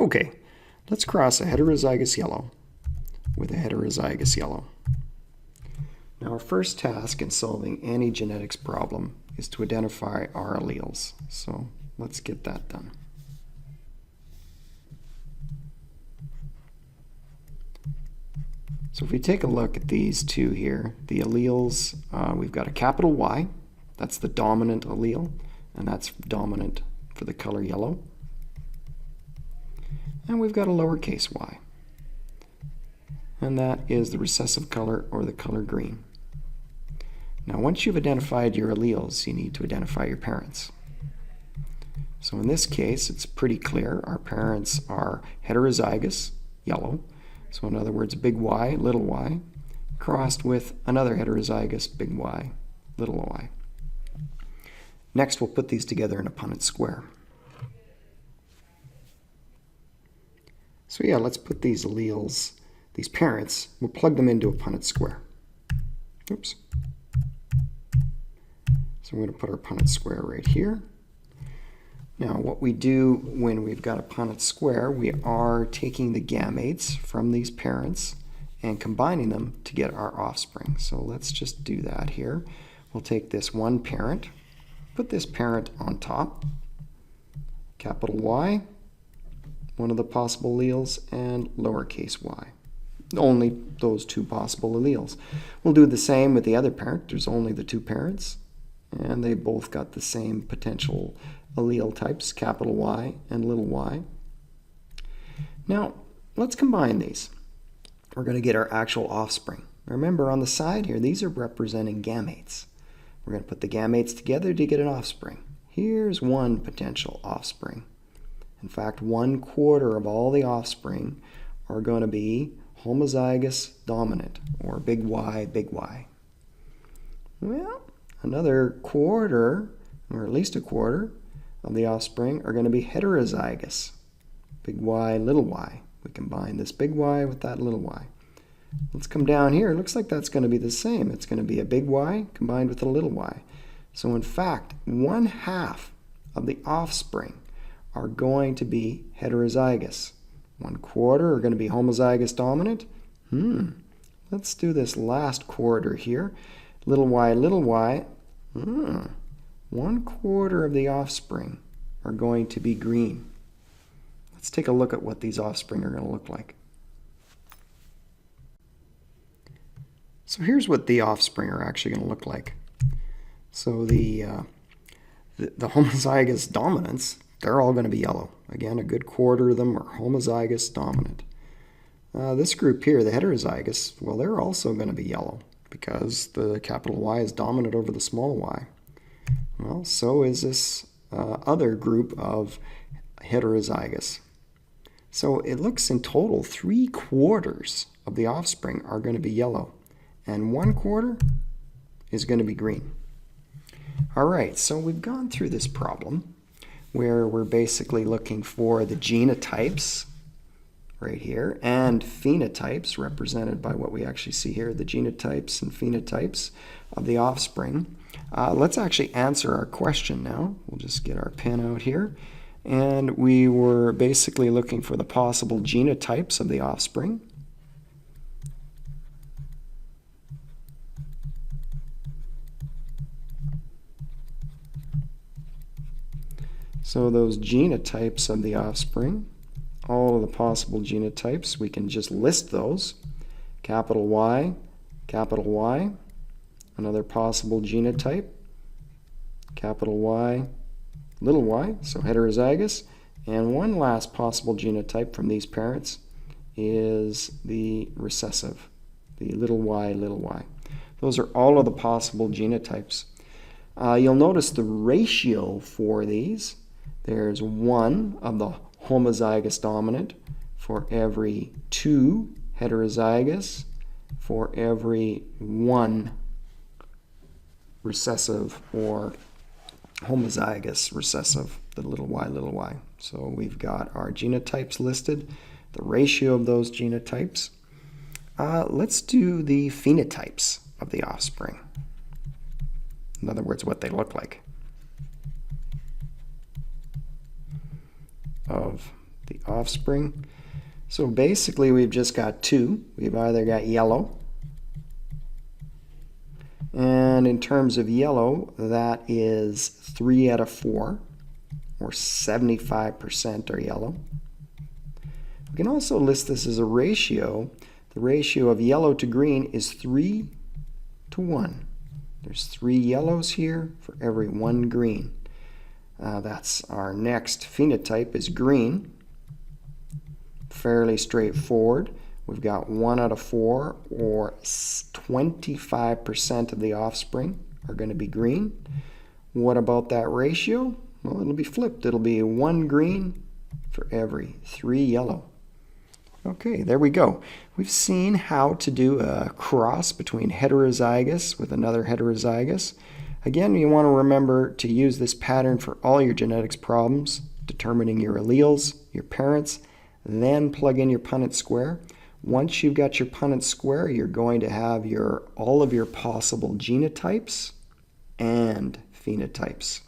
Okay, let's cross a heterozygous yellow with a heterozygous yellow. Now our first task in solving any genetics problem is to identify our alleles. So let's get that done. So if we take a look at these two here, the alleles, we've got a capital Y, that's the dominant allele, and that's dominant for the color yellow. And we've got a lowercase y, and that is the recessive color or the color green. Now once you've identified your alleles, you need to identify your parents. So in this case, it's pretty clear. Our parents are heterozygous, yellow. So in other words, big Y, little y, crossed with another heterozygous big Y, little y. Next, we'll put these together in a Punnett square. So yeah, let's put these alleles, these parents, we'll plug them into a Punnett square. Oops. So we're going to put our Punnett square right here. Now, what we do when we've got a Punnett square, we are taking the gametes from these parents and combining them to get our offspring. So let's just do that here. We'll take this one parent, put this parent on top, capital Y, one of the possible alleles, and lowercase y. Only those two possible alleles. We'll do the same with the other parent. There's only the two parents, and they both got the same potential allele types, capital Y and little y. Now, let's combine these. We're going to get our actual offspring. Remember, on the side here, these are representing gametes. We're going to put the gametes together to get an offspring. Here's one potential offspring. In fact, 1/4 of all the offspring are going to be homozygous dominant, or big Y, big Y. Well, another quarter, or at least a quarter, of the offspring are going to be heterozygous, big Y, little y. We combine this big Y with that little y. Let's come down here. It looks like that's going to be the same. It's going to be a big Y combined with a little y. So in fact, 1/2 of the offspring are going to be heterozygous. 1/4 are going to be homozygous dominant. Let's do this last quarter here. Little y, little y. 1/4 of the offspring are going to be green. Let's take a look at what these offspring are going to look like. So here's what the offspring are actually going to look like. So the homozygous dominants, they're all going to be yellow. Again, a good quarter of them are homozygous dominant. This group here, the heterozygous, well, they're also going to be yellow because the capital Y is dominant over the small y. Well, so is this other group of heterozygous. So it looks in total 3/4 of the offspring are going to be yellow, and 1/4 is going to be green. All right, so we've gone through this problem where we're basically looking for the genotypes right here and phenotypes represented by what we actually see here, the genotypes and phenotypes of the offspring. Let's actually answer our question now. We'll just get our pen out here. And we were basically looking for the possible genotypes of the offspring. So those genotypes of the offspring, all of the possible genotypes, we can just list those. Capital Y, another possible genotype, capital Y, little y, so heterozygous. And one last possible genotype from these parents is the recessive, the little y, little y. Those are all of the possible genotypes. You'll notice the ratio for these. There's 1 of the homozygous dominant for every 2 heterozygous for every 1 recessive or homozygous recessive, the little y. So we've got our genotypes listed, the ratio of those genotypes. Let's do the phenotypes of the offspring. In other words, what they look like. Of the offspring. So basically we've just got two. We've either got yellow, and in terms of yellow, that is 3 out of 4, or 75% are yellow. We can also list this as a ratio. The ratio of yellow to green is 3 to 1. There's 3 yellows here for every 1 green. That's our next phenotype is green. Fairly straightforward. We've got 1 out of 4, or 25% of the offspring are going to be green. What about that ratio? Well, it'll be flipped. It'll be 1 green for every 3 yellow. Okay, there we go. We've seen how to do a cross between heterozygous with another heterozygous. Again, you want to remember to use this pattern for all your genetics problems, determining your alleles, your parents, then plug in your Punnett square. Once you've got your Punnett square, you're going to have all of your possible genotypes and phenotypes.